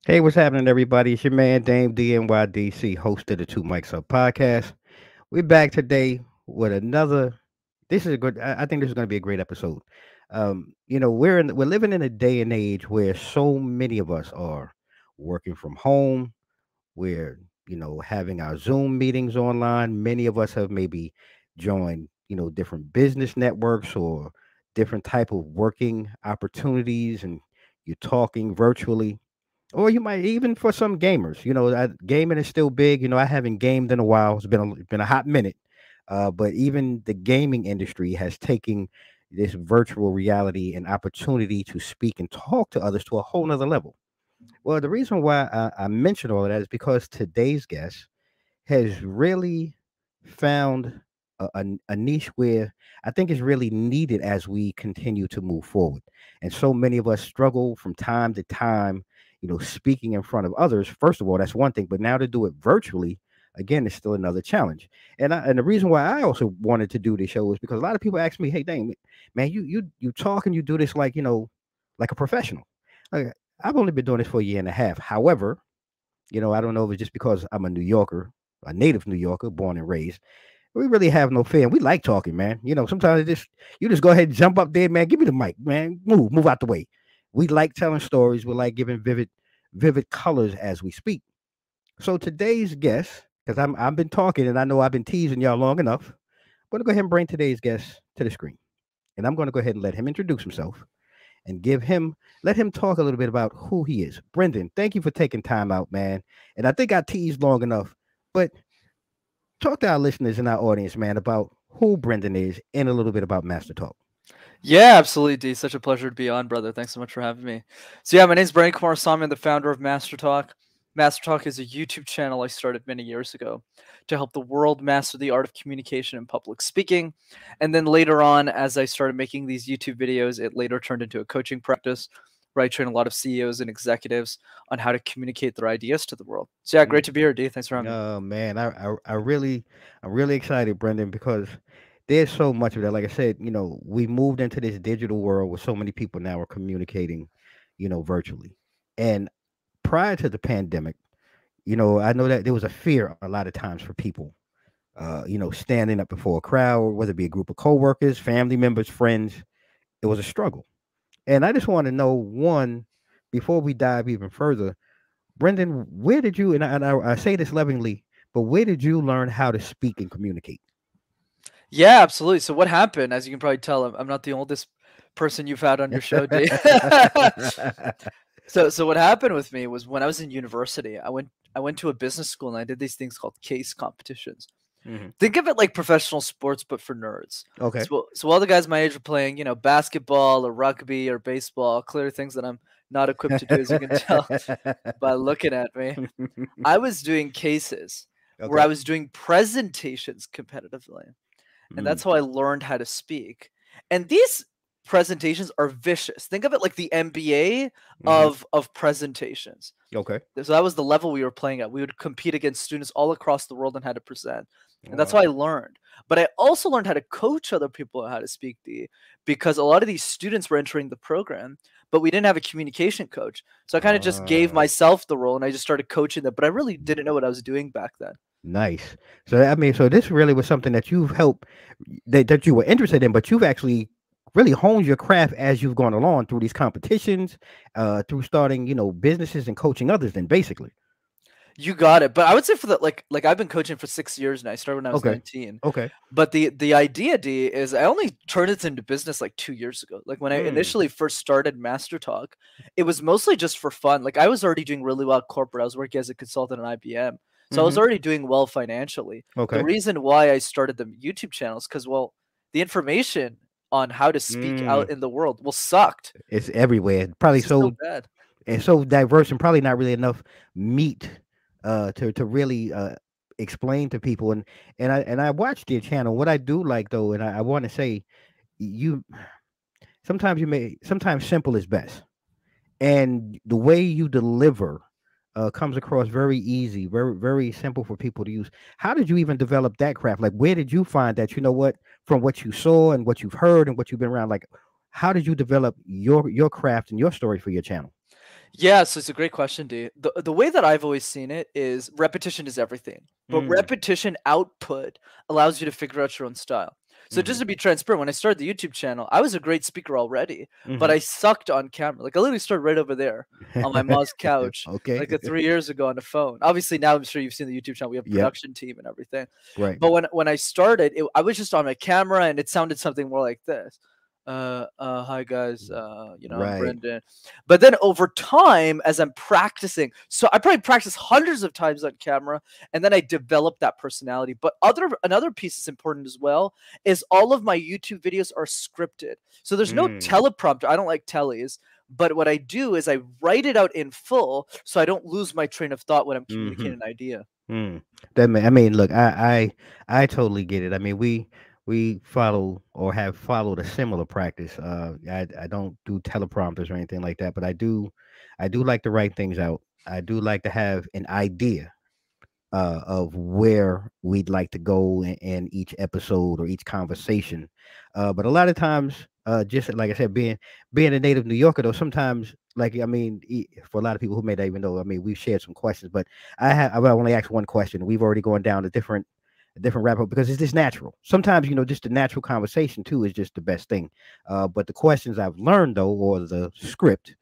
Hey, what's happening, everybody? It's your man, Dame DNYDC, host of the Two Mics Up podcast. We're back today with another. This is a good. I think this is going to be a great episode. We're living in a day and age where so many of us are working from home. We're having our Zoom meetings online. Many of us have maybe joined different business networks or different type of working opportunities, and you're talking virtually, or you might even for some gamers. Gaming is still big. I haven't gamed in a while. It's been a hot minute. But even the gaming industry has taken this virtual reality and opportunity to speak and talk to others to a whole nother level. Well, the reason why I mention all of that is because today's guest has really found a niche where I think is really needed as we continue to move forward. And so many of us struggle from time to time, speaking in front of others. First of all, that's one thing, but now to do it virtually, again, is still another challenge. And the reason why I also wanted to do this show is because a lot of people ask me, "Hey, dang, man, you talk and you do this like like a professional." Like, I've only been doing this for a year and a half. However, I don't know if it's just because I'm a New Yorker, a native New Yorker, born and raised. We really have no fear. And we like talking, man. Sometimes you just go ahead and jump up there, man. Give me the mic, man. Move out the way. We like telling stories. We like giving vivid colors as we speak. So today's guest, because I've been talking and I know I've been teasing y'all long enough, I'm gonna go ahead and bring today's guest to the screen. And I'm gonna go ahead and let him introduce himself and let him talk a little bit about who he is. Brenden, thank you for taking time out, man. And I think I teased long enough, but talk to our listeners and our audience, man, about who Brenden is and a little bit about MasterTalk. Yeah, absolutely, D. Such a pleasure to be on, brother. Thanks so much for having me. So yeah, my name's Brenden Kumarasamy. I'm the founder of MasterTalk. MasterTalk is a YouTube channel I started many years ago to help the world master the art of communication and public speaking. And then later on, as I started making these YouTube videos, it later turned into a coaching practice where I train a lot of CEOs and executives on how to communicate their ideas to the world. So yeah, great Mm. to be here, D. Thanks for having me. Oh man, I'm really excited, Brenden, because there's so much of that. Like I said, we moved into this digital world where so many people now are communicating, virtually. And prior to the pandemic, I know that there was a fear a lot of times for people, standing up before a crowd, whether it be a group of coworkers, family members, friends. It was a struggle. And I just want to know, one, before we dive even further, Brenden, where did you, I say this lovingly, but where did you learn how to speak and communicate? Yeah, absolutely. So what happened, as you can probably tell, I'm not the oldest person you've had on your show, D. So what happened with me was when I was in university, I went to a business school and I did these things called case competitions. Hmm. Think of it like professional sports, but for nerds. Okay. So all the guys my age are playing, basketball or rugby or baseball, clear things that I'm not equipped to do, as you can tell by looking at me. I was doing cases where I Okay. was doing presentations competitively, and Mm. that's how I learned how to speak. And these presentations are vicious. Think of it like the NBA Hmm. of presentations. Okay. So that was the level we were playing at. We would compete against students all across the world on how to present. And that's how Wow. I learned. But I also learned how to coach other people on how to speak because a lot of these students were entering the program, but we didn't have a communication coach. So I kind of just gave Ah, myself the role and I just started coaching them. But I really didn't know what I was doing back then. nice. So I mean, so this really was something that you've helped that you were interested in, but you've actually really honed your craft as you've gone along through these competitions, through starting, businesses and coaching others. Then basically. You got it. But I would say for the like I've been coaching for 6 years now. I started when I was Okay. 19. Okay. But the idea, D, is I only turned it into business like 2 years ago. Like when I Mm. initially first started Master Talk, it was mostly just for fun. Like I was already doing really well at corporate. I was working as a consultant at IBM. So I was Hmm. already doing well financially. The Okay. reason why I started the YouTube channel is because, well, the information on how to speak Mm. out in the world, well, sucked. It's everywhere. Probably It's just so so bad. and so diverse, and probably not really enough meat to really explain to people. And I watched your channel. What I do like though, and I want to say, you sometimes simple is best, and the way you deliver comes across very easy, very simple for people to use. How did you even develop that craft? Like, where did you find that? From what you saw and what you've heard and what you've been around, like, how did you develop your craft and your story for your channel? Yeah, so it's a great question, D. The way that I've always seen it is repetition is everything, but Mm, repetition output allows you to figure out your own style. So just mhm, to be transparent, when I started the YouTube channel, I was a great speaker already, but mhm. I sucked on camera. Like I literally started right over there on my mom's couch, Okay. like 3 years ago on the phone. Obviously, now I'm sure you've seen the YouTube channel. We have a Yep. production team and everything. Right. But when I started, I was just on my camera, and it sounded something more like this. Hi guys, I'm Right. Brenden. But then over time, as I'm practicing, so I probably practiced hundreds of times on camera, and then I developed that personality. But another piece that's important as well is all of my YouTube videos are scripted. So there's no Mm, teleprompter. I don't like tellies. But what I do is I write it out in full so I don't lose my train of thought when I'm mhm. communicating an idea. Mm. I mean, look, I totally get it. I mean, we follow or have followed a similar practice. I don't do teleprompters or anything like that, but I do like to write things out. I do like to have an idea of where we'd like to go in each episode or each conversation. But a lot of times, just like I said, being a native New Yorker, though, sometimes, like I mean, for a lot of people who may not even know, I mean, we've shared some questions, but I've only asked one question. We've already gone down a different rabbit hole because it's just natural. Sometimes, just the natural conversation too is just the best thing. But the questions I've learned though, or the script,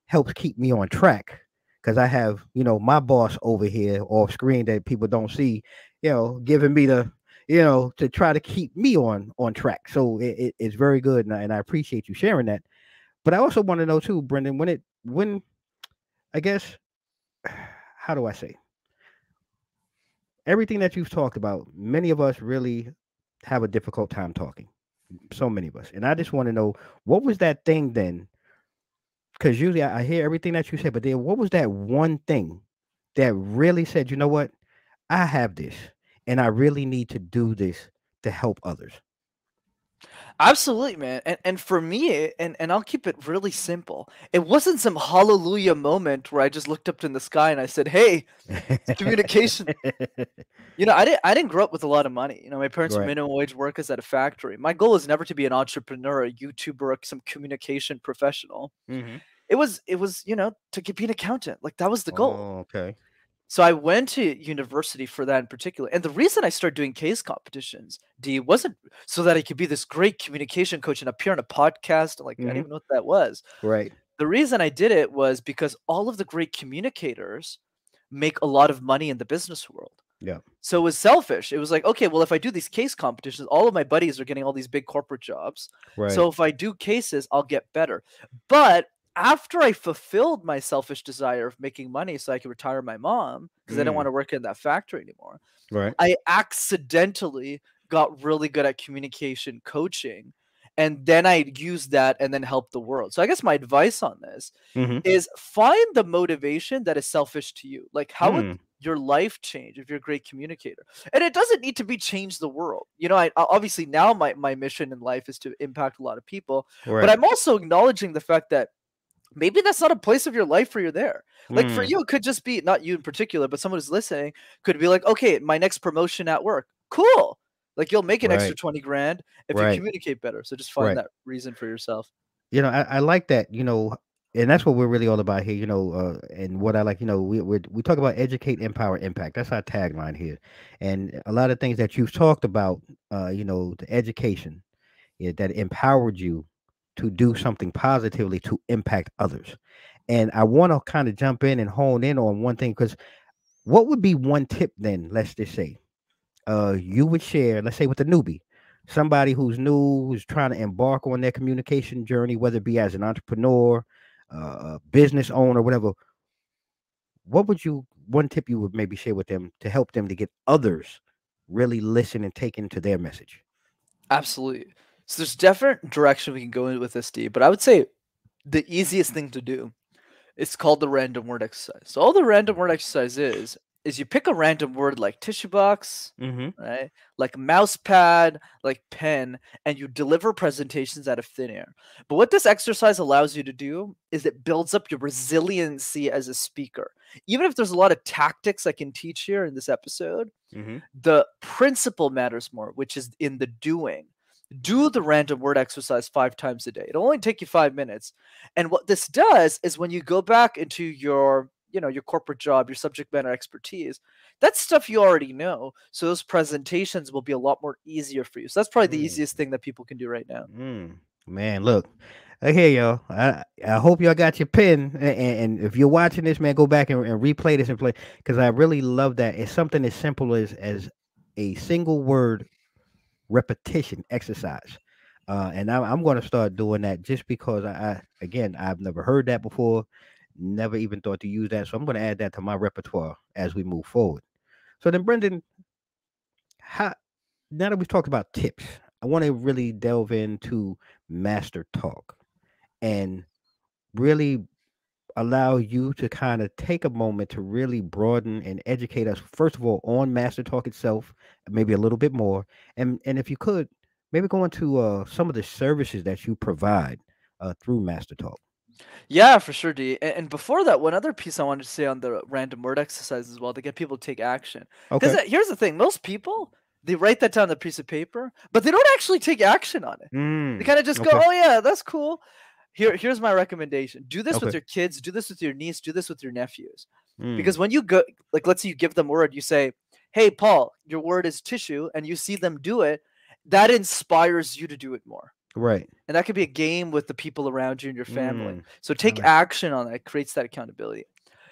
helps keep me on track because I have, my boss over here off screen that people don't see, giving me to try to keep me on track. So it's very good, and I appreciate you sharing that. But I also want to know too, Brendan, when I guess, how do I say, everything that you've talked about, many of us really have a difficult time talking. So many of us, and I just want to know, what was that thing then? Because usually I hear everything that you said, but then what was that one thing that really said, you know what, I have this, and I really need to do this to help others? Absolutely, man. And for me, and I'll keep it really simple. It wasn't some hallelujah moment where I just looked up in the sky and I said, "Hey, it's communication." I didn't grow up with a lot of money. My parents were Right. minimum wage workers at a factory. My goal was never to be an entrepreneur, a YouTuber, or some communication professional. Hmm. It was to be an accountant. Like that was the goal. Oh, okay. So I went to university for that in particular. And the reason I started doing case competitions, D, wasn't so that I could be this great communication coach and appear on a podcast. Like I didn't Hmm. even know what that was. Right. The reason I did it was because all of the great communicators make a lot of money in the business world. Yeah. So it was selfish. It was like, okay, well, if I do these case competitions, all of my buddies are getting all these big corporate jobs. Right. So if I do cases, I'll get better. But after I fulfilled my selfish desire of making money so I could retire my mom, because I didn't want Mm. to work in that factory anymore, Right. I accidentally got really good at communication coaching. And then I used that and then helped the world. So I guess my advice on this Hmm. is find the motivation that is selfish to you. Like, how would Mm. your life change if you're a great communicator? And it doesn't need to be change the world. Obviously now my mission in life is to impact a lot of people, but Right. I'm also acknowledging the fact that maybe that's not a place of your life where you're there. Like for Mm. you, it could just be not you in particular, but someone who's listening could be like, okay, my next promotion at work, cool. Like you'll make an extra Right. 20 grand if you Right. communicate better. So just find Right. that reason for yourself. I like that, and that's what we're really all about here, and what I like, we talk about educate, empower, impact. That's our tagline here. And a lot of things that you've talked about, the education, that empowered you to do something positively to impact others. And I want to kind of jump in and hone in on one thing, because what would be one tip then, let's just say, you would share, let's say with a newbie, somebody who's new, who's trying to embark on their communication journey, whether it be as an entrepreneur, a business owner, whatever. What would you one tip you would maybe share with them to help them to get others really listen and take into their message? Absolutely. So there's different direction we can go in with this, D, but I would say the easiest thing to do is called the random word exercise. So all the random word exercise is you pick a random word like tissue box, Mm-hmm. right? Like mouse pad, like pen, and you deliver presentations out of thin air. But what this exercise allows you to do is it builds up your resiliency as a speaker. Even if there's a lot of tactics I can teach here in this episode, Mm-hmm. the principle matters more, which is in the doing. Do the random word exercise 5 times a day. It'll only take you 5 minutes. And what this does is when you go back into your corporate job, your subject matter expertise, that's stuff you already know. So those presentations will be a lot more easier for you. So that's probably the Mm, easiest thing that people can do right now. man, look. Okay, y'all. I hope y'all got your pen, and if you're watching this, man, go back and replay this and play because I really love that. It's something as simple as a single word repetition exercise. And I'm going to start doing that just because again, I've never heard that before, never even thought to use that. So I'm going to add that to my repertoire as we move forward. So then, Brendan, how, now that we've talked about tips, I want to really delve into Master Talk and really allow you to kind of take a moment to really broaden and educate us first of all on Master Talk itself, maybe a little bit more, and if you could maybe go into some of the services that you provide through Master Talk. Yeah, for sure, D. And before that, one other piece I wanted to say on the random word exercise as well to get people to take action. Because Okay. here's the thing: most people they write that down on a piece of paper, but they don't actually take action on it. They kind of just go, Okay. "Oh yeah, that's cool." Here's my recommendation: do this with Okay. your kids, do this with your niece, do this with your nephews. Mm. Because when you go, like, let's say you give them a word, you say, "Hey, Paul, your word is tissue," and you see them do it, that inspires you to do it more. Right. And that could be a game with the people around you and your family. Mm. So I take like. action on that. It creates that accountability.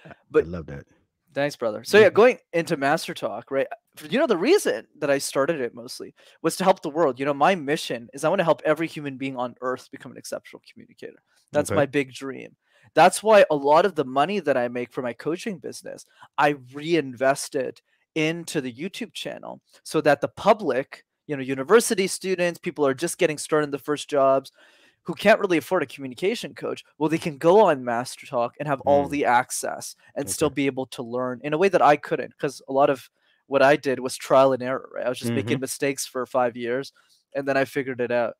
I But love that. thanks, brother. So yeah, Mhm. going into Master Talk, right? The reason that I started it mostly was to help the world. My mission is I want to help every human being on earth become an exceptional communicator. That's Okay. my big dream. That's why a lot of the money that I make for my coaching business, I reinvested into the YouTube channel so that the public, university students, people who are just getting started in the first jobs, who can't really afford a communication coach, well, they can go on Master Talk and have all Mm. the access and Okay. still be able to learn in a way that I couldn't, because a lot of what I did was trial and error, right? I was just Mm-hmm. making mistakes for 5 years and then I figured it out.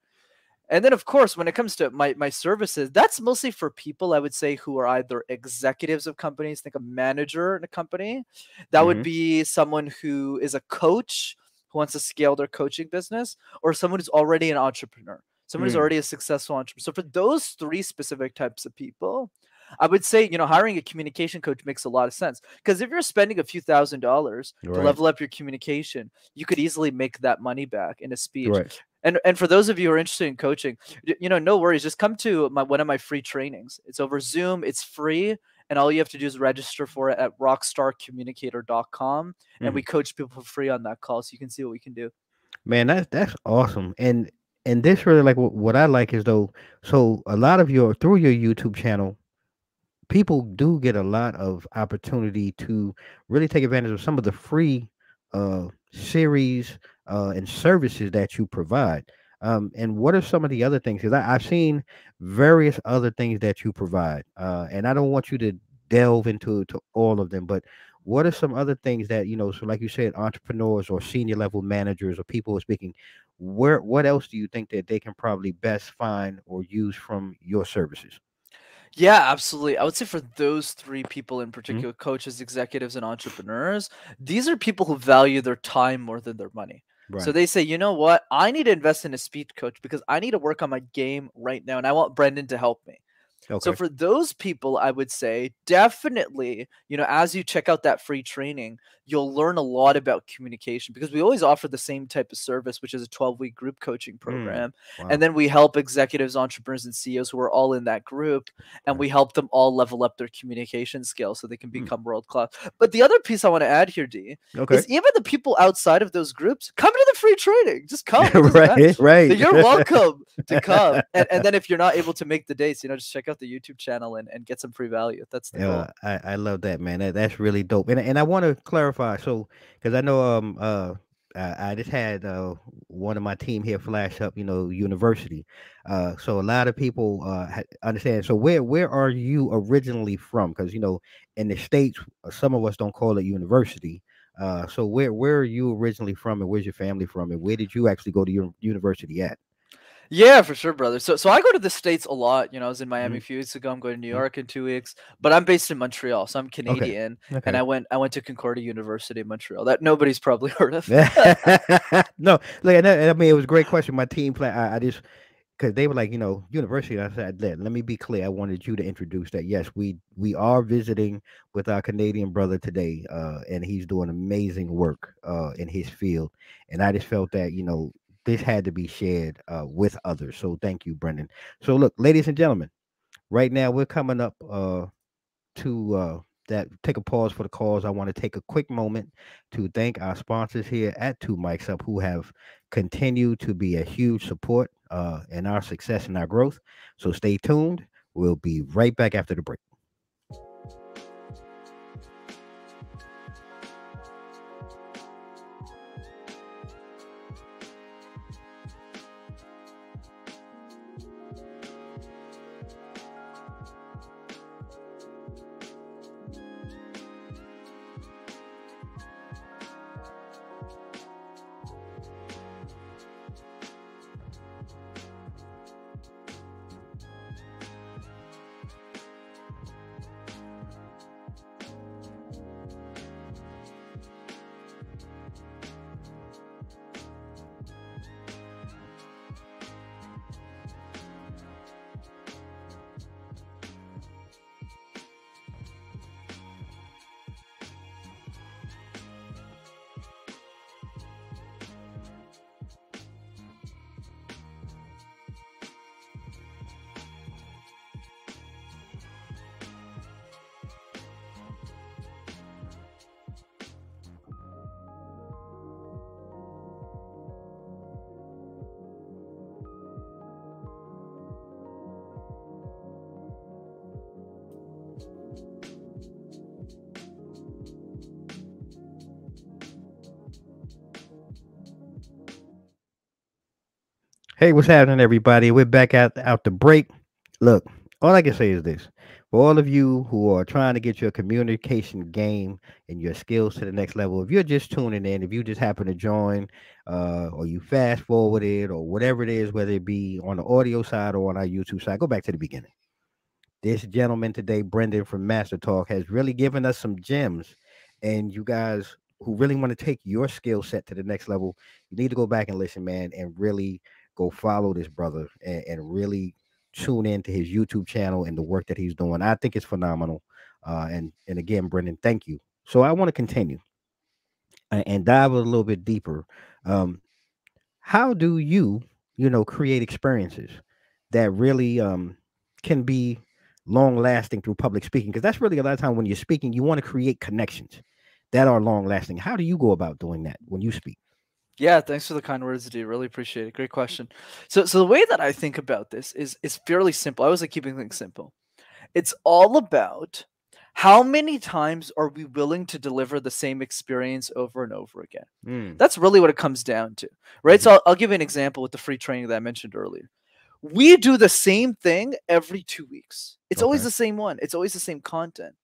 And then, of course, when it comes to my services, that's mostly for people I would say who are either executives of companies, think a manager in a company. That would Mm-hmm. be someone who is a coach who wants to scale their coaching business, or someone who's already an entrepreneur, someone who's Mm. already a successful entrepreneur. So for those three specific types of people, I would say, hiring a communication coach makes a lot of sense. Because if you're spending a few $1,000s to Right. level up your communication, you could easily make that money back in a speech. Right. And for those of you who are interested in coaching, no worries. Just come to one of my free trainings. It's over Zoom. It's free, and all you have to do is register for it at rockstarcommunicator.com, and Mm-hmm. we coach people for free on that call, so you can see what we can do. Man, that's awesome. And this really like what I like is though. So a lot of your through your YouTube channel, people do get a lot of opportunity to really take advantage of some of the free series and services that you provide. And what are some of the other things? Because I've seen various other things that you provide, and I don't want you to delve into to all of them, but what are some other things that so like you said, entrepreneurs or senior level managers or people who are speaking, what else do you think that they can probably best find or use from your services? Yeah, absolutely. I would say for those three people in Mhm. particular, coaches, executives, and entrepreneurs, these are people who value their time more than their money. So Right. they say, you know what? I need to invest in a speed coach because I need to work on my game right now, and I want Brendan to help me. So Okay. for those people, I would say definitely, as you check out that free training, you'll learn a lot about communication, because we always offer the same type of service, which is a 12-week group coaching Mm. program. And Wow. then we help executives, entrepreneurs, and CEOs who are all in that group, and Right. we help them all level up their communication skills so they can Mm. become world class. But the other piece I want to add here, D, Okay. is even the people outside of those groups, come to the free training. Just come. It doesn't matter. Right. Right. You're welcome to come. And then if you're not able to make the dates, just check out the YouTube channel and get some free value. That's the Yeah, goal. I love that, man. That's really dope. And I want to clarify, so because I know I just had one of my team here flash up, university. So a lot of people understand. So where are you originally from? Because in the states, some of us don't call it university. So where are you originally from, and where's your family from, and where did you actually go to your university at? Yeah, for sure, brother. So I go to the States a lot. I was in Miami Hmm. a few weeks ago. I'm going to New Hmm. York in 2 weeks, but I'm based in Montreal, so I'm Okay. Canadian, and Okay. I went to Concordia University in Montreal. That nobody's probably heard of. No, look, I mean, it was a great question. My team play. I just because they were like, university. I said, let me be clear. I wanted you to introduce that. Yes, we are visiting with our Canadian brother today, and he's doing amazing work in his field. And I just felt that this had to be shared with others. So thank you, Brendan. So look, ladies and gentlemen, right now we're coming up to that take a pause for the cause. I want to take a quick moment to thank our sponsors here at Two Mics Up who have continued to be a huge support in our success and our growth. So stay tuned. We'll be right back after the break. Hey, what's happening, everybody? We're back out the break. Look, all I can say is this: for all of you who are trying to get your communication game and your skills to the next level, if you're just tuning in, if you just happen to join, or you fast forwarded, or whatever it is, whether it be on the audio side or on our YouTube side, go back to the beginning. This gentleman today, Brenden from MasterTalk, has really given us some gems. And you guys who really want to take your skill set to the next level, you need to go back and listen, man, and really go follow this brother and really tune into his YouTube channel and the work that he's doing. I think it's phenomenal. And again, Brendan, thank you. So I want to continue and dive a little bit deeper. Um, how do you create experiences that really can be long lasting through public speaking? Because that's really a lot of time when you're speaking, you want to create connections that are long lasting. How do you go about doing that when you speak? Yeah, thanks for the kind words, D. Really appreciate it. Great question. So the way that I think about this is fairly simple. I always like keeping things simple. It's all about how many times are we willing to deliver the same experience over and over again? Mm, That's really what it comes down to, right? hmm. So I'll give you an example with the free training that I mentioned earlier. We do the same thing every 2 weeks. It's always Okay. the same one. It's always the same content.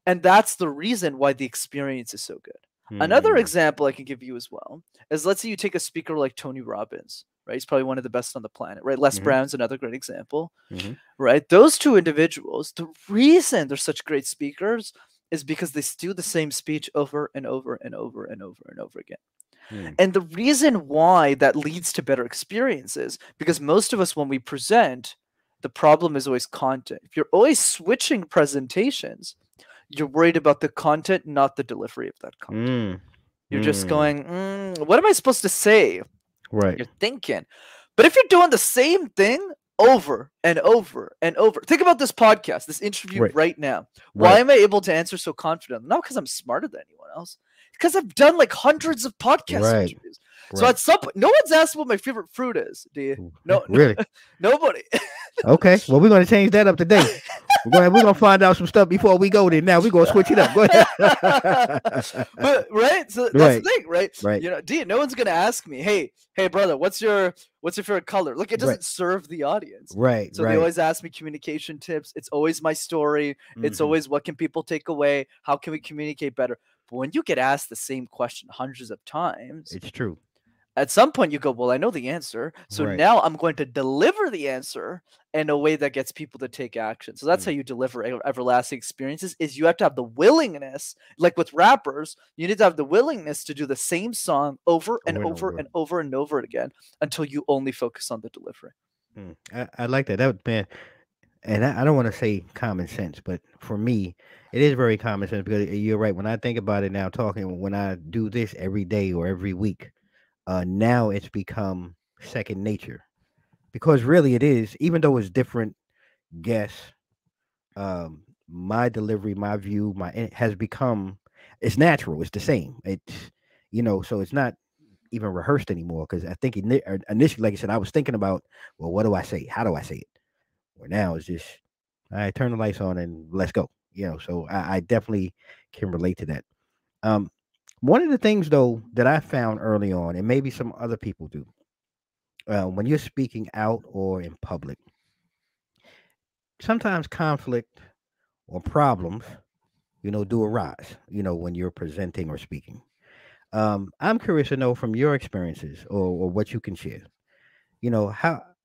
And that's the reason why the experience is so good. Another Mm, example I can give you as well is, let's say you take a speaker like Tony Robbins, right? He's probably one of the best on the planet, right? Les hmm. Brown's another great example, Hmm. right? Those two individuals, the reason they're such great speakers is because they do the same speech over and over and over and over and over again. Mm, And the reason why that leads to better experiences, because most of us, when we present, the problem is always content. If you're always switching presentations, you're worried about the content, not the delivery of that content. mm, You're just mm. going, what am I supposed to say? Right. You're thinking. But if you're doing the same thing over and over and over, think about this podcast, this interview Right. right now. Why Right. am I able to answer so confidently? Not because I'm smarter than anyone else, because I've done like hundreds of podcast Right. interviews. So Right. at some point, no one's asked what my favorite fruit is. Do you? No, Really? nobody. Okay. Well, we're gonna change that up today. We're gonna find out some stuff before we go there. Now we're gonna switch it up. Go ahead. But right, so that's the Right. thing, right? Right. No one's gonna ask me, hey, brother, what's your favorite color? Look, it Right. doesn't serve the audience. Right. So they Right. always ask me communication tips. It's always my story. It's Hmm. always what can people take away? How can we communicate better? But when you get asked the same question hundreds of times, It's true. At some point you go, well, I know the answer, so Right. now I'm going to deliver the answer in a way that gets people to take action. So that's how Mm. you deliver everlasting experiences, is you have to have the willingness, like with rappers, you need to have the willingness to do the same song over and Over and over over. and over and over again until you only focus on the delivery. I like that. That man, and I don't want to say common sense, but for me, it is very common sense because you're right. When I think about it now, talking when I do this every day or every week, now it's become second nature because really it is. Even though it's different guests, my delivery, my view, it has become it's natural. It's the same. It's so it's not even rehearsed anymore because I think initially, like I said, I was thinking about, well, what do I say? How do I say it? Well, now it's just I turn the lights on and let's go. So I definitely can relate to that. Um, One of the things though that I found early on, and maybe some other people do, when you're speaking out or in public, sometimes conflict or problems, do arise. When you're presenting or speaking. I'm curious to know from your experiences or what you can share.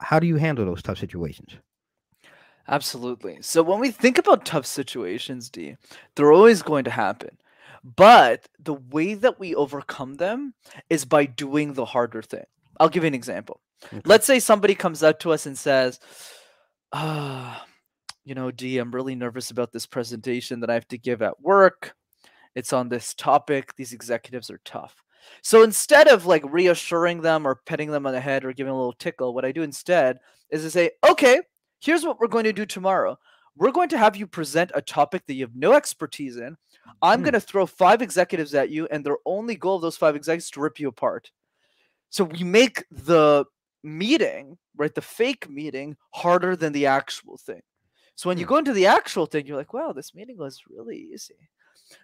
How do you handle those tough situations? Absolutely. So when we think about tough situations, D, they're always going to happen. But the way that we overcome them is by doing the harder thing. I'll give you an example. Okay. Let's say somebody comes up to us and says, ah, D, I'm really nervous about this presentation that I have to give at work. It's on this topic. These executives are tough. So instead of like reassuring them or petting them on the head or giving a little tickle, what I do instead is to say, okay, here's what we're going to do tomorrow. We're going to have you present a topic that you have no expertise in. I'm Mm, going to throw 5 executives at you, and their only goal of those 5 executives is to rip you apart. So we make the meeting, right, the fake meeting, harder than the actual thing. So when you mm, go into the actual thing, you're like, wow, this meeting was really easy.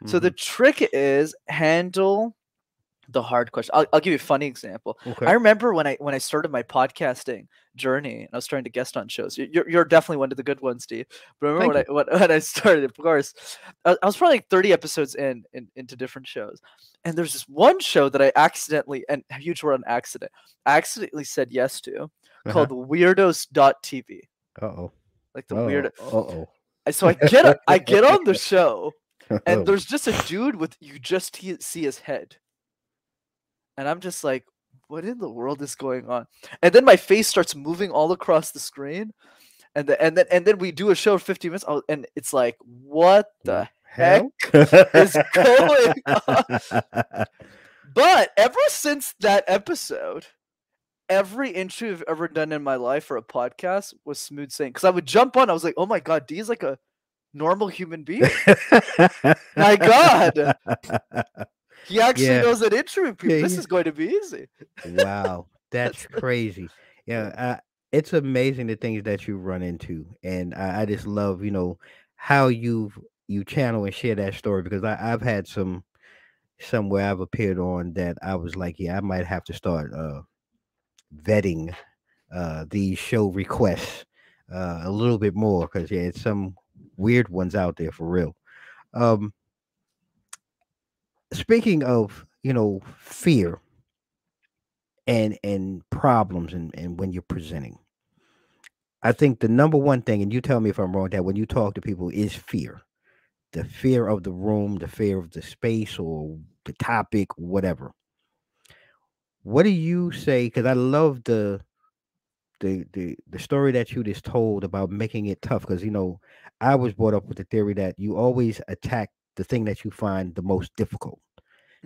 So the mhm. trick is handle the hard question. I'll give you a funny example. I Okay. remember when I started my podcasting journey and I was trying to guest on shows. You're definitely one of the good ones, Steve. But I remember Thank you. when I started, of course, I was probably like 30 episodes into different shows, and there's this one show that I accidentally, and a huge word on accident, I accidentally said yes to, Uh-huh. called Weirdos.tv, Uh-oh. like the Oh, weird. uh-oh. So I get on the show, and Oh. there's just a dude with you just see his head, and I'm just like, what in the world is going on? And then my face starts moving all across the screen, and then we do a show of 50 minutes, and it's like, what the heck Hell? is going on? But ever since that episode, every interview I've ever done in my life for a podcast was smooth sailing. Because I would jump on, I was like, oh my god, D is like a normal human being. My god, he actually Yeah. knows that interviewing Yeah, people. This yeah. is going to be easy. Wow, that's That's crazy. Yeah, yeah. it's amazing the things that you run into, and I just love, how you channel and share that story because I've had somewhere I've appeared on that I was like, yeah, I might have to start vetting these show requests a little bit more because yeah, it's some weird ones out there for real. Um, Speaking of fear and problems and when you're presenting, I think the number one thing, and you tell me if I'm wrong, that when you talk to people is fear. The fear of the room, the fear of the space or the topic, whatever. What do you say? Because I love the story that you just told about making it tough. Because I was brought up with the theory that you always attack the thing that you find the most difficult.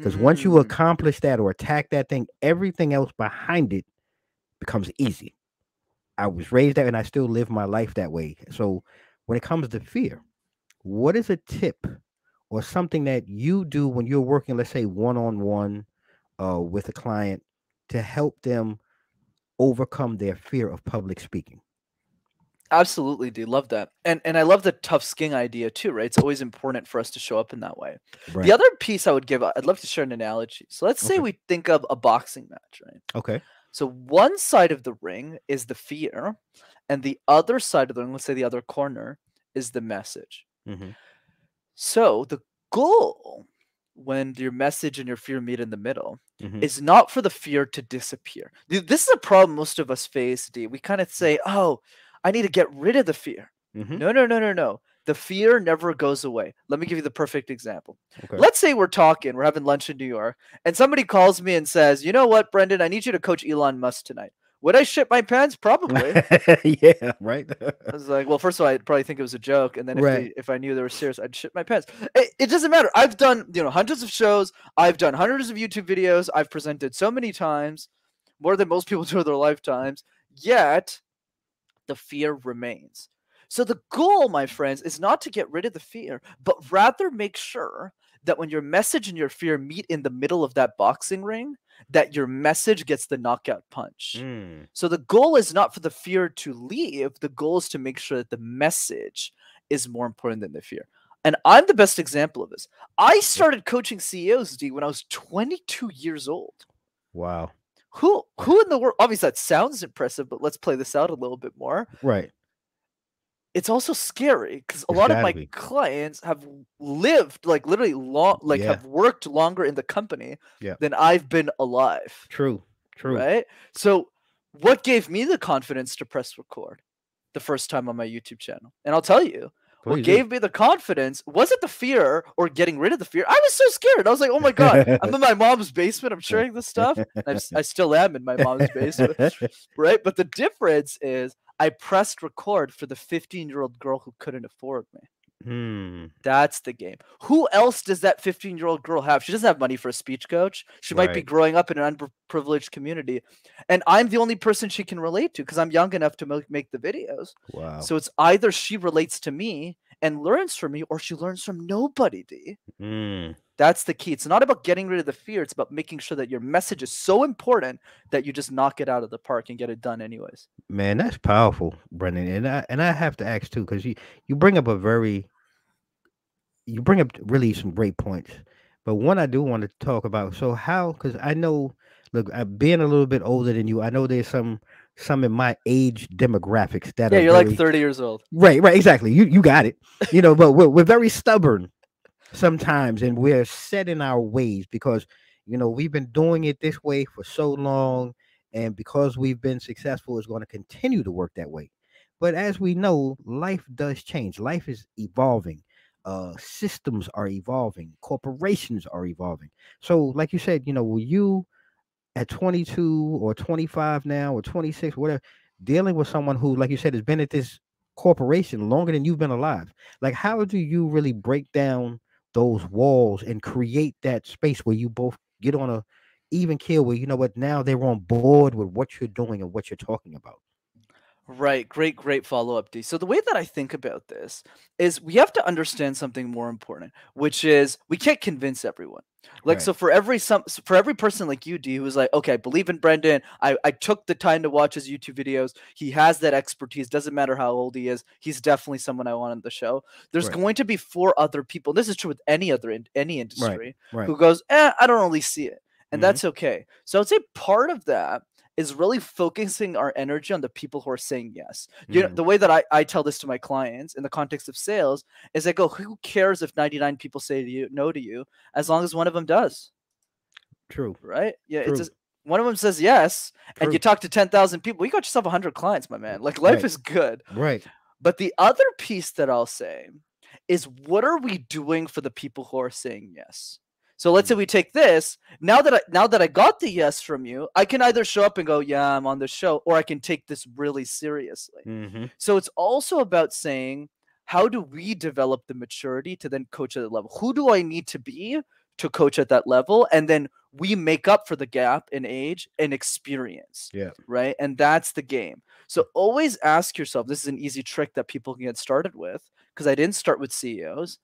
Because once you Mm, accomplish that or attack that thing, everything else behind it becomes easy. I was raised that and I still live my life that way. So when it comes to fear, what is a tip or something that you do when you're working, let's say one on one with a client to help them overcome their fear of public speaking? absolutely, do love that, and I love the tough skin idea too, right? It's always important for us to show up in that way. The Right. other piece I would give, I'd love to share an analogy. So let's say Okay. we think of a boxing match, right? Okay. So one side of the ring is the fear, and the other side of the ring, let's say the other corner, is the message. Hmm. So the goal when your message and your fear meet in the middle Mm-hmm. is not for the fear to disappear. This is a problem most of us face, D. We kind of say, oh, I need to get rid of the fear. Mm-hmm. No, no, no, no, no. The fear never goes away. Let me give you the perfect example. Okay. Let's say we're having lunch in New York, and somebody calls me and says, you know what, Brenden, I need you to coach Elon Musk tonight. Would I shit my pants? Probably. Yeah. Right. I was like, well, first of all, I'd probably think it was a joke, and then Right. if I knew they were serious, I'd shit my pants. It doesn't matter. I've done hundreds of shows. I've done hundreds of YouTube videos. I've presented so many times, more than most people do in their lifetimes. Yet the fear remains. So the goal, my friends, is not to get rid of the fear, but rather make sure that when your message and your fear meet in the middle of that boxing ring, that your message gets the knockout punch. Mm. So the goal is not for the fear to leave. The goal is to make sure that the message is more important than the fear. And I'm the best example of this. I started coaching CEOs, D, when I was 22 years old. Wow. Who in the world? Obviously, that sounds impressive, but let's play this out a little bit more. Right. It's also scary because a It's lot of gotta my be. clients have lived literally long, Yeah. have worked longer in the company Yeah. than I've been alive. True. True. Right? So what gave me the confidence to press record the first time on my YouTube channel? And I'll tell you, what Please do. gave me the confidence wasn't the fear or getting rid of the fear. I was so scared. I was like, oh my God, I'm in my mom's basement. I'm sharing this stuff. I still am in my mom's basement. Right? But the difference is I pressed record for the 15-year-old girl who couldn't afford me. That's the game. Who else does that 15-year-old girl have? She doesn't have money for a speech coach. She might be Right. growing up in an underprivileged community. And I'm the only person she can relate to because I'm young enough to make the videos. Wow. So it's either she relates to me and learns from me or she learns from nobody, D. That's the key. It's not about getting rid of the fear. It's about making sure that your message is so important that you just knock it out of the park and get it done anyways. Man, that's powerful, Brendan. And I have to ask too, because you bring up really some great points. But one I do want to talk about. So how? Because I know, look, being a little bit older than you, I know there's some in my age demographics that Yeah, are you're like very 30 years old. right. Right. Exactly. You got it. But we're very stubborn sometimes, and we're set in our ways because we've been doing it this way for so long, and because we've been successful, it's going to continue to work that way. But as we know, life does change. Life is evolving. Systems are evolving. Corporations are evolving. So like you said, will you at 22 or 25 now or 26, whatever, dealing with someone who, like you said, has been at this corporation longer than you've been alive, like how do you really break down those walls and create that space where you both get on a even keel where now they're on board with what you're doing and what you're talking about? Right. Great follow-up, D. So the way that I think about this is we have to understand something more important, which is we can't convince everyone. Like, Right. so for every person like you, D, who is like, okay, I believe in Brenden. I took the time to watch his YouTube videos. He has that expertise. Doesn't matter how old he is. He's definitely someone I want on the show. There's Right. going to be 4 other people. This is true with any Right. industry Right. who goes, I don't really see it. And Hmm. that's okay. So I'd say part of that is really focusing our energy on the people who are saying yes. The way that I tell this to my clients in the context of sales is I go, who cares if 99 people say no to you, as long as one of them does, True. right? Yeah, it's True. just one of them says yes, and you True. talk to 10,000 people, you got yourself 100 clients, my man. Like, life Right. is good. Right. But the other piece that I'll say is, what are we doing for the people who are saying yes? So let's say we take this. Now that I got the yes from you, I can either show up and go, yeah, I'm on the show, or I can take this really seriously. Mm-hmm. So it's also about saying, how do we develop the maturity to then coach at that level? Who do I need to be to coach at that level? And then we make up for the gap in age and experience. Yeah. Right. And that's the game. So always ask yourself, this is an easy trick that people can get started with, because I didn't start with CEOs.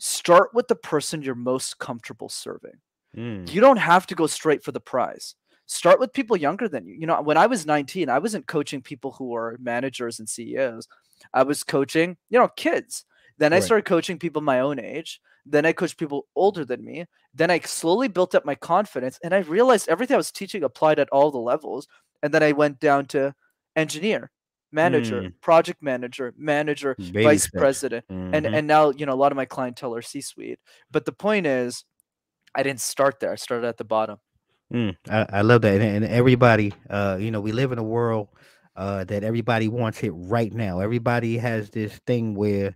Start with the person you're most comfortable serving. You don't have to go straight for the prize. Start with people younger than you. When I was 19, I wasn't coaching people who are managers and CEOs. I was coaching, kids. Then I Right. started coaching people my own age. Then I coached people older than me. Then I slowly built up my confidence, and I realized everything I was teaching applied at all the levels. And then I went down to engineer, manager, project manager, Baby vice steps. president. Mm-hmm. And now, a lot of my clientele are C-suite. But the point is, I didn't start there. I started at the bottom. I love that, and everybody, we live in a world that everybody wants it right now. Everybody has this thing where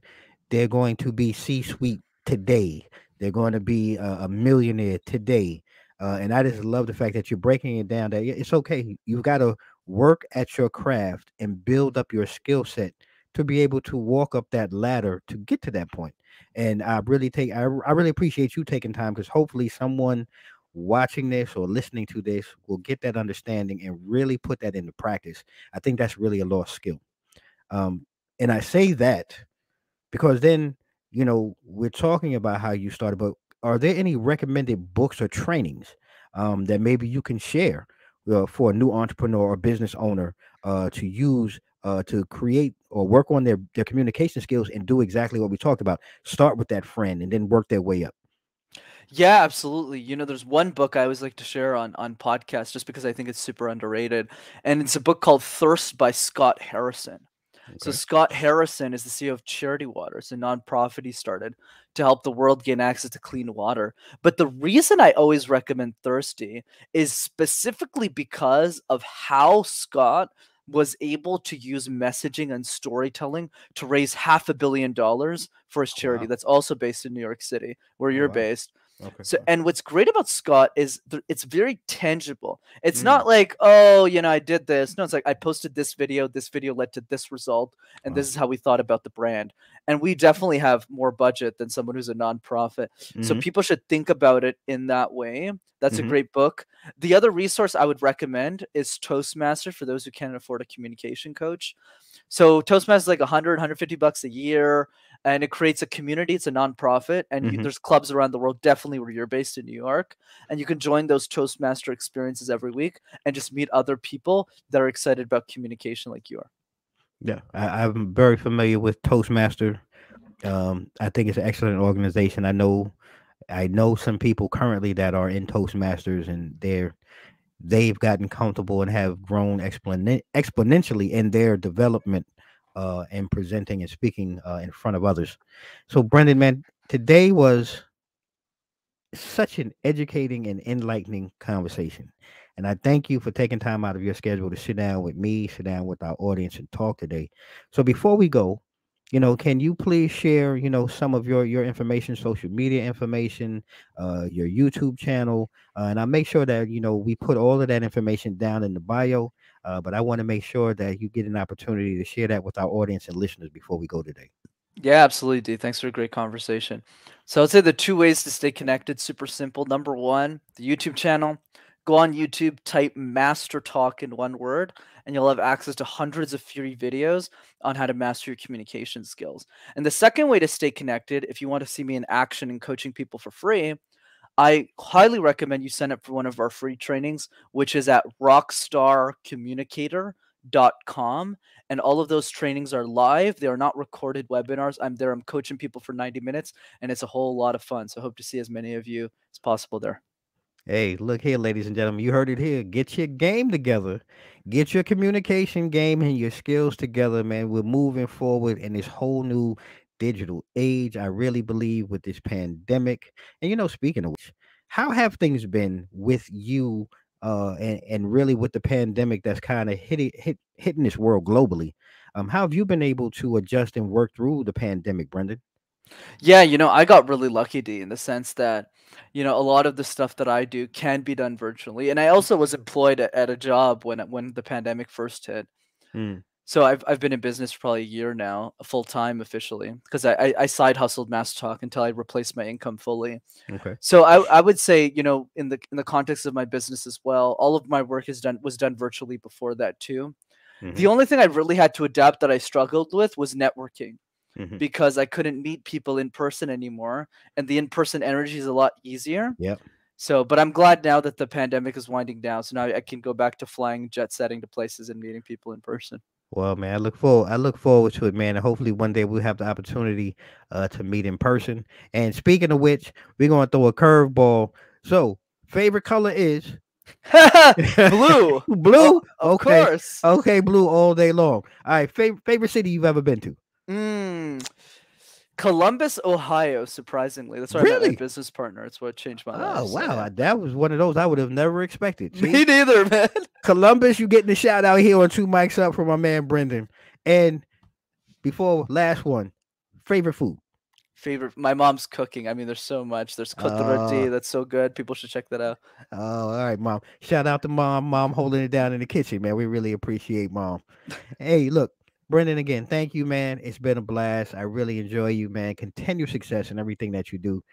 they're going to be C-suite today. They're going to be a millionaire today, and I just love the fact that you're breaking it down. That it's okay. You've got to work at your craft and build up your skill set to be able to walk up that ladder to get to that point. And I really appreciate you taking time, because hopefully someone watching this or listening to this will get that understanding and really put that into practice. I think that's really a lost skill. Um, and I say that because then, we're talking about how you started, but are there any recommended books or trainings that maybe you can share for a new entrepreneur or business owner to use to create or work on their communication skills and do exactly what we talked about? Start with that friend and then work their way up. Yeah, absolutely. There's one book I always like to share on podcasts just because I think it's super underrated, and it's a book called Thirst by Scott Harrison. So Okay. Scott Harrison is the CEO of Charity Water. It's a nonprofit he started to help the world gain access to clean water. But the reason I always recommend Thirsty is specifically because of how Scott was able to use messaging and storytelling to raise $500 million for his Oh, charity wow. that's also based in New York City, where Oh, you're wow. based. Okay. So, Okay. and what's great about Scott is it's very tangible. It's Mm, not like, oh, I did this. No, it's like I posted this video. This video led to this result, and wow. this is how we thought about the brand. And we definitely have more budget than someone who's a nonprofit. So Mm-hmm. people should think about it in that way. That's a Mm-hmm. great book. The other resource I would recommend is Toastmaster for those who can't afford a communication coach. So Toastmasters is like 150 bucks a year, and it creates a community. It's a nonprofit, and Mm-hmm. there's clubs around the world, definitely where you're based in New York, and you can join those Toastmaster experiences every week and just meet other people that are excited about communication like you are. Yeah, I'm very familiar with Toastmaster. I think it's an excellent organization. I know some people currently that are in Toastmasters, and they've gotten comfortable and have grown exponentially in their development and presenting and speaking in front of others. So, Brendan, man, today was such an educating and enlightening conversation. And I thank you for taking time out of your schedule to sit down with me, sit down with our audience and talk today. So before we go, can you please share, some of your information, social media information, your YouTube channel, and I'll make sure that we put all of that information down in the bio. But I want to make sure that you get an opportunity to share that with our audience and listeners before we go today. Yeah, absolutely, D. Thanks for a great conversation. So I'd say the two ways to stay connected, super simple. Number one, the YouTube channel. Go on YouTube, type Master Talk in one word, and you'll have access to hundreds of free videos on how to master your communication skills. And the second way to stay connected, if you want to see me in action and coaching people for free, I highly recommend you sign up for one of our free trainings, which is at rockstarcommunicator.com. And all of those trainings are live. They are not recorded webinars. I'm there. I'm coaching people for 90 minutes, and it's a whole lot of fun. So I hope to see as many of you as possible there. Hey, look here, ladies and gentlemen. You heard it here. Get your game together. Get your communication game and your skills together, man. We're moving forward in this whole new digital age. I really believe with this pandemic. And speaking of which, how have things been with you and really with the pandemic that's kind of hitting this world globally? How have you been able to adjust and work through the pandemic, Brendan? Yeah, I got really lucky, D, in the sense that, a lot of the stuff that I do can be done virtually. And I also was employed at a job when the pandemic first hit. Mm, So I've been in business for probably a year now, full time officially, because I side hustled Master Talk until I replaced my income fully. okay. So I would say, in the context of my business as well, all of my work was done virtually before that too. Mm-hmm. The only thing I really had to adapt that I struggled with was networking, Mm-hmm. because I couldn't meet people in person anymore, and the in person energy is a lot easier. Yep. So, but I'm glad now that the pandemic is winding down, so now I can go back to flying, jet setting to places and meeting people in person. Well, man, I look forward to it, man. And hopefully one day we'll have the opportunity to meet in person. And speaking of which, we're gonna throw a curveball. So, favorite color is Blue. Oh, blue? of Okay. course. Okay, blue all day long. All right, favorite city you've ever been to? Mm. Columbus, Ohio. Surprisingly, that's where I met my Really? business partner. It's what changed my life. Oh So wow, yeah. that was one of those I would have never expected. Me See, neither, man. Columbus, you getting the shout out here on Two Mics Up from my man Brenden. And before last one, favorite food. Favorite. My mom's cooking. I mean, there's so much. There's Uh, roti. That's so good. People should check that out. all right, mom. Shout out to mom. Mom holding it down in the kitchen, man. We really appreciate mom. Hey, look, Brenden, again, thank you, man. It's been a blast. I really enjoy you, man. Continue success in everything that you do.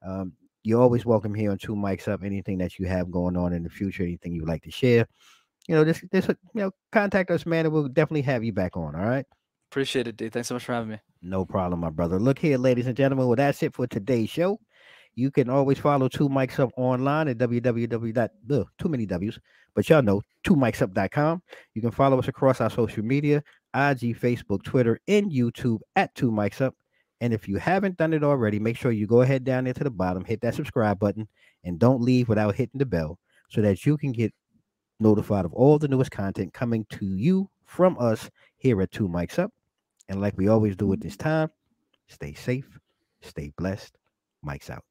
Um, you're always welcome here on Two Mics Up. Anything that you have going on in the future, anything you'd like to share, contact us, man, and we'll definitely have you back on. All right. Appreciate it, D. Thanks so much for having me. No problem, my brother. Look here, ladies and gentlemen. Well, that's it for today's show. You can always follow Two Mics Up online at www. Too many W's, but y'all know twomicsup.com. You can follow us across our social media, IG, Facebook, Twitter, and YouTube at Two Mics Up. And if you haven't done it already, make sure you go ahead down there to the bottom, hit that subscribe button, and don't leave without hitting the bell so that you can get notified of all the newest content coming to you from us here at Two Mics Up. And like we always do at this time, stay safe, stay blessed. Mike's out.